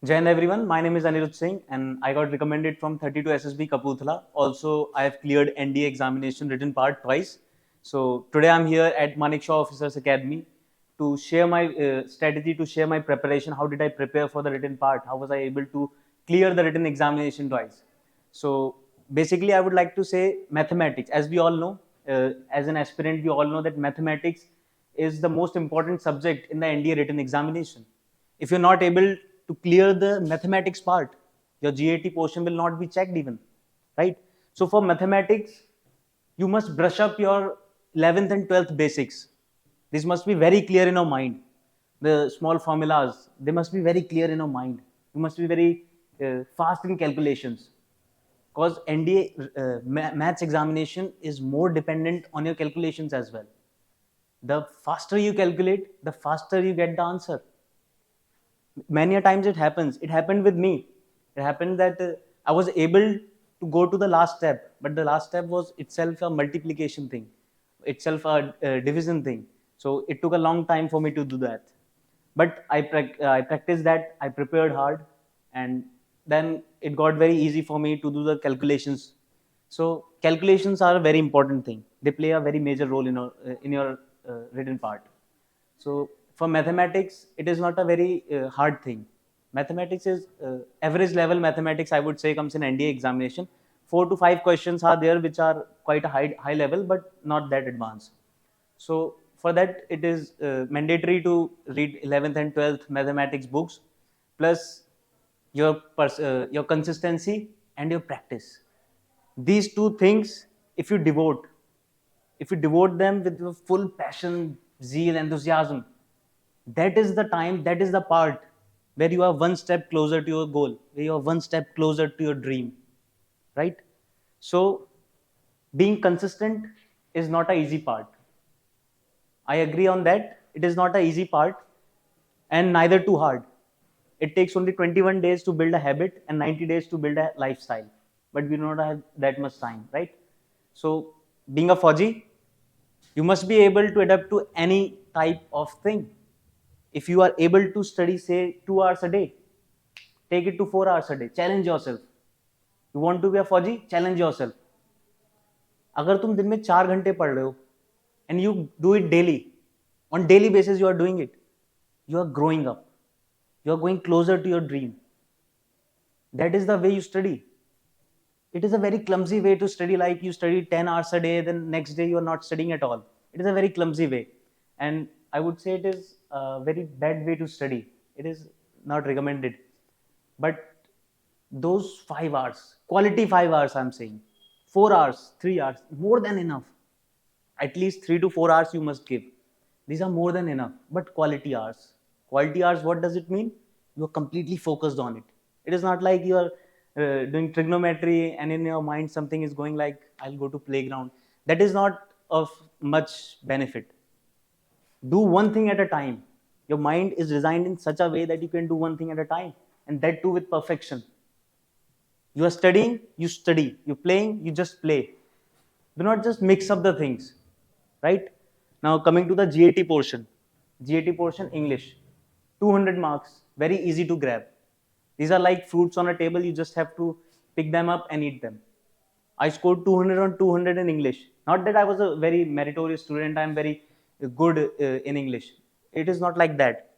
Jai Hind everyone, my name is 𝐂𝐡𝐚𝐧𝐧𝐞𝐥 and I got recommended from 32 SSB Kapurthala. Also, I have cleared NDA examination written part twice. So today I'm here at Manekshaw Officers Academy to share my strategy, to share my preparation. How did I prepare for the written part? How was I able to clear the written examination twice? So basically, I would like to say mathematics. As we all know, as an aspirant, we all know that mathematics is the most important subject in the NDA written examination. If you're not able to clear the mathematics part, your GAT portion will not be checked even, right? So for mathematics, you must brush up your 11th and 12th basics. This must be very clear in your mind. The small formulas, they must be very clear in your mind. You must be very fast in calculations, because NDA maths examination is more dependent on your calculations as well. The faster you calculate, the faster you get the answer. Many a times it happened with me. It happened that I was able to go to the last step, but the last step was itself a multiplication thing, itself a division thing. So it took a long time for me to do that, but I practiced that, I prepared hard, and then it got very easy for me to do the calculations. So calculations are a very important thing. They play a very major role in your written part. So for mathematics, it is not a very hard thing. Mathematics is average level mathematics, I would say, comes in NDA examination. 4 to 5 questions are there which are quite a high level, but not that advanced. So for that, it is mandatory to read 11th and 12th mathematics books, plus your consistency and your practice. These two things, if you devote, if you devote them with your full passion, zeal, enthusiasm, that is the time, that is the part where you are one step closer to your goal, where you are one step closer to your dream, right? So being consistent is not an easy part. I agree on that. It is not an easy part, and neither too hard. It takes only 21 days to build a habit and 90 days to build a lifestyle. But we do not have that much time, right? So, being a Fauji, you must be able to adapt to any type of thing. If you are able to study, say, 2 hours a day, take it to 4 hours a day. Challenge yourself. You want to be a Fauji? Challenge yourself. अगर तुम दिन में 4 घंटे पढ़ रहे हो and you do it daily, on daily basis you are doing it, you are growing up, you are going closer to your dream. That is the way you study. It is a very clumsy way to study, like you study 10 hours a day, then next day you are not studying at all. It is a very clumsy way, and I would say it is a very bad way to study. It is not recommended. But those 5 hours, quality 5 hours, I'm saying, 4 hours, 3 hours, more than enough. At least 3 to 4 hours you must give. These are more than enough. But quality hours, quality hours, what does it mean? You are completely focused on it. It is not like you are doing trigonometry and in your mind something is going like, I'll go to playground. That is not of much benefit. Do one thing at a time. Your mind is designed in such a way that you can do one thing at a time, and that too with perfection. You are studying, you study. You're playing, you just play. Do not just mix up the things, right? Now coming to the GAT portion. GAT portion, English. 200 marks, very easy to grab. These are like fruits on a table, you just have to pick them up and eat them. I scored 200 on 200 in English. Not that I was a very meritorious student, I am very good in English. It is not like that.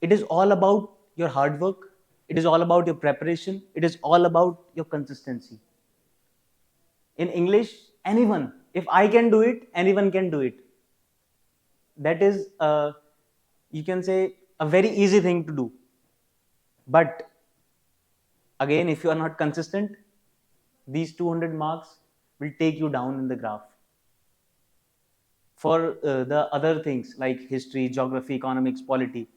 It is all about your hard work, it is all about your preparation, it is all about your consistency. In English, anyone, if I can do it, anyone can do it. That is, you can say, a very easy thing to do. But again, if you are not consistent, these 200 marks will take you down in the graph. For the other things like history, geography, economics, polity,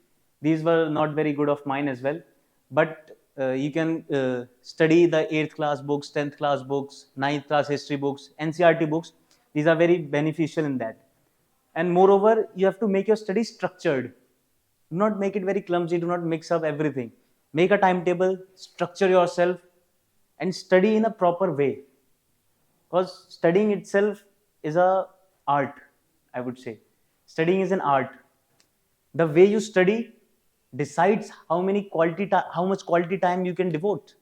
these were not very good of mine as well. But you can study the 8th class books, 10th class books, 9th class history books, NCRT books. These are very beneficial in that. And moreover, you have to make your study structured. Do not make it very clumsy, do not mix up everything. Make a timetable, structure yourself, and study in a proper way. Because studying itself is a art, I would say. Studying is an art. The way you study decides how much quality time you can devote.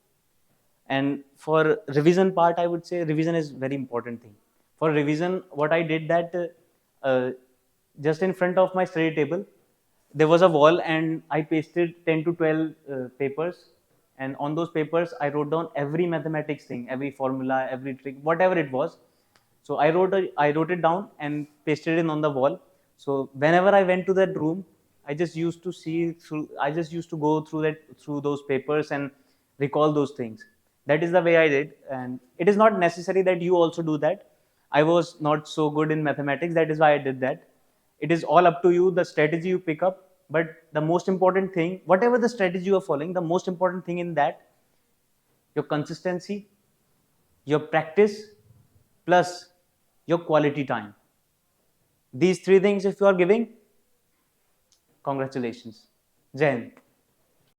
And for revision part, I would say revision is very important thing. For revision, what I did that just in front of my study table, there was a wall, and I pasted 10 to 12 papers. And on those papers, I wrote down every mathematics thing, every formula, every trick, whatever it was. So I wrote it down and pasted it on the wall. So whenever I went to that room, I just used to see through. I just used to go through those papers and recall those things. That is the way I did, and it is not necessary that you also do that. I was not so good in mathematics. That is why I did that. It is all up to you, the strategy you pick up. But the most important thing, whatever the strategy you are following, the most important thing in that, your consistency, your practice, plus your quality time. These three things, if you are giving, congratulations. Jai Hind.